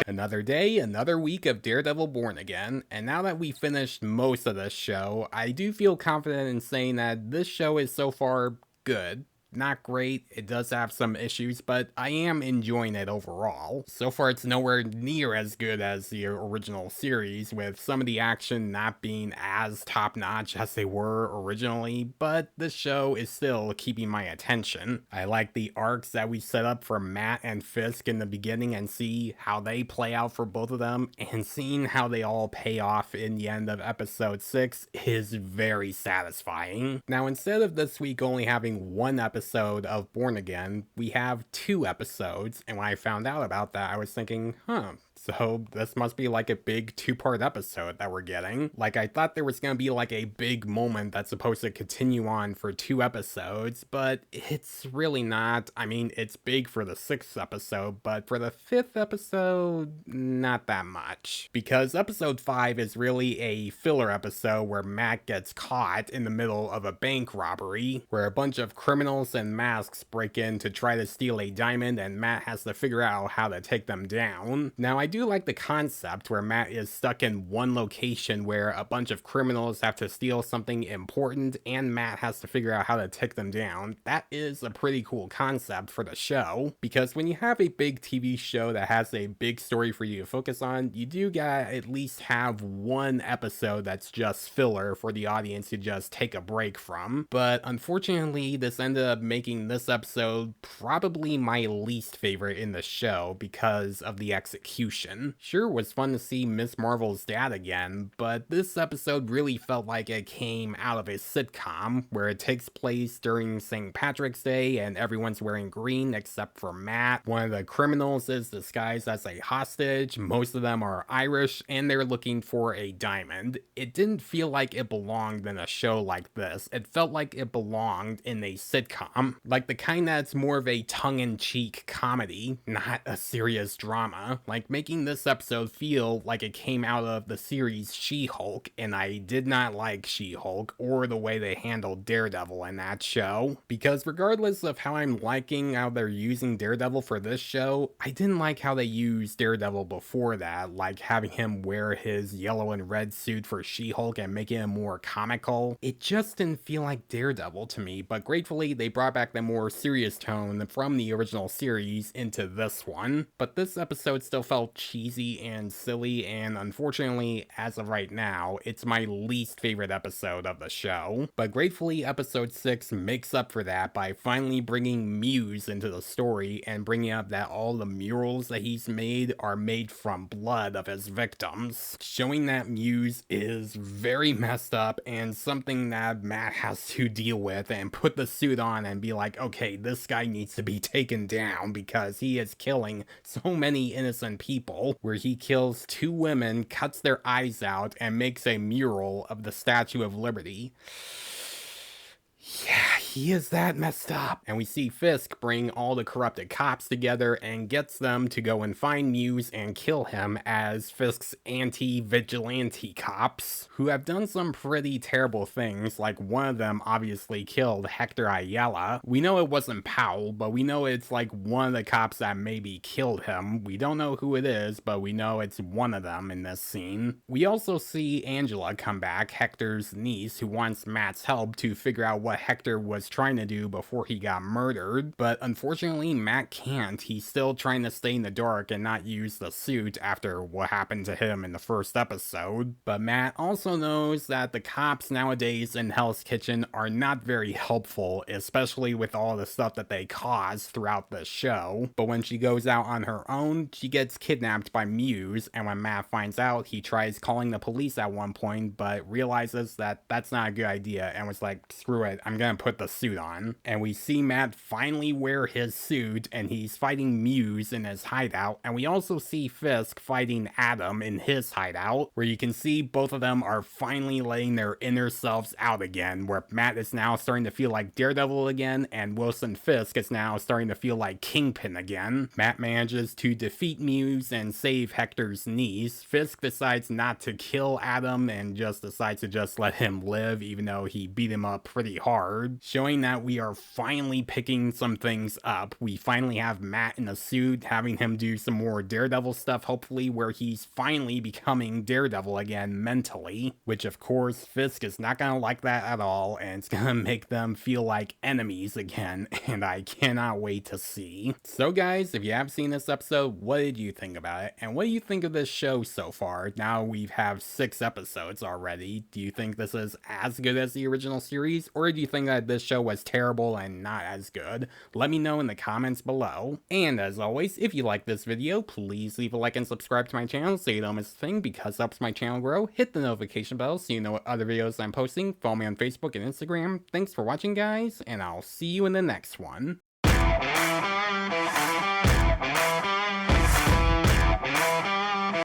Another day, another week of Daredevil Born Again, and now that we finished most of this show, I do feel confident in saying that this show is so far good. Not great, it does have some issues, but I am enjoying it overall. So far, it's nowhere near as good as the original series, with some of the action not being as top notch as they were originally, but this show is still keeping my attention. I like the arcs that we set up for Matt and Fisk in the beginning and see how they play out for both of them, and seeing how they all pay off in the end of episode 6 is very satisfying. Now, instead of this week only having one episode of Born Again, we have 2 episodes, and when I found out about that, I was thinking, so this must be like a big 2-part episode that we're getting. Like, I thought there was gonna be like a big moment that's supposed to continue on for 2 episodes, but it's really not. I mean, it's big for the 6th episode, but for the 5th episode, not that much. Because episode 5 is really a filler episode where Matt gets caught in the middle of a bank robbery, where a bunch of criminals and masks break in to try to steal a diamond, and Matt has to figure out how to take them down. Now, I do like the concept where Matt is stuck in one location where a bunch of criminals have to steal something important, and Matt has to figure out how to take them down. That is a pretty cool concept for the show, because when you have a big TV show that has a big story for you to focus on, you do gotta at least have one episode that's just filler for the audience to just take a break from. But unfortunately, this ended up making this episode probably my least favorite in the show because of the execution. Sure, it was fun to see Miss Marvel's dad again, but this episode really felt like it came out of a sitcom where it takes place during St. Patrick's Day and everyone's wearing green except for Matt. One of the criminals is disguised as a hostage, most of them are Irish, and they're looking for a diamond. It didn't feel like it belonged in a show like this. It felt like it belonged in a sitcom, like the kind that's more of a tongue-in-cheek comedy, not a serious drama, like making this episode feel like it came out of the series She-Hulk, and I did not like She-Hulk or the way they handled Daredevil in that show, because regardless of how I'm liking how they're using Daredevil for this show, I didn't like how they used Daredevil before that, like having him wear his yellow and red suit for She-Hulk and making him more comical. It just didn't feel like Daredevil to me, but gratefully they brought back the more serious tone from the original series into this one. But this episode still felt cheesy and silly, and unfortunately, as of right now, it's my least favorite episode of the show. But gratefully, episode 6 makes up for that by finally bringing Muse into the story and bringing up that all the murals that he's made are made from blood of his victims, showing that Muse is very messed up and something that Matt has to deal with and put the suit on and be like, okay, this guy needs to be taken down because he is killing so many innocent people, where he kills 2 women, cuts their eyes out, and makes a mural of the Statue of Liberty. Yeah, he is that messed up. And we see Fisk bring all the corrupted cops together and gets them to go and find Muse and kill him as Fisk's anti-vigilante cops, who have done some pretty terrible things, like one of them obviously killed Hector Ayala. We know it wasn't Powell, but we know it's like one of the cops that maybe killed him. We don't know who it is, but we know it's one of them in this scene. We also see Angela come back, Hector's niece, who wants Matt's help to figure out what Hector was trying to do before he got murdered, but unfortunately Matt can't. He's still trying to stay in the dark and not use the suit after what happened to him in the first episode. But Matt also knows that the cops nowadays in Hell's Kitchen are not very helpful, especially with all the stuff that they cause throughout the show. But when she goes out on her own, she gets kidnapped by Muse, and when Matt finds out, he tries calling the police at one point, but realizes that that's not a good idea and was like, screw it, I'm gonna put the suit on. And we see Matt finally wear his suit, and he's fighting Muse in his hideout, and we also see Fisk fighting Adam in his hideout, where you can see both of them are finally letting their inner selves out again, where Matt is now starting to feel like Daredevil again, and Wilson Fisk is now starting to feel like Kingpin again. Matt manages to defeat Muse and save Hector's niece. Fisk decides not to kill Adam and just decides to just let him live, even though he beat him up pretty hard, showing showing that we are finally picking some things up. We finally have Matt in a suit, having him do some more Daredevil stuff, hopefully, where he's finally becoming Daredevil again mentally, which of course Fisk is not gonna like that at all, and it's gonna make them feel like enemies again, and I cannot wait to see. So guys, if you have seen this episode, what did you think about it? And what do you think of this show so far? Now we have 6 episodes already. Do you think this is as good as the original series, or do you think that this show was terrible and not as good? Let me know in the comments below. And as always, if you like this video, please leave a like and subscribe to my channel so you don't miss a thing, because it helps my channel grow. Hit the notification bell so you know what other videos I'm posting. Follow me on Facebook and Instagram. Thanks for watching guys, and I'll see you in the next one.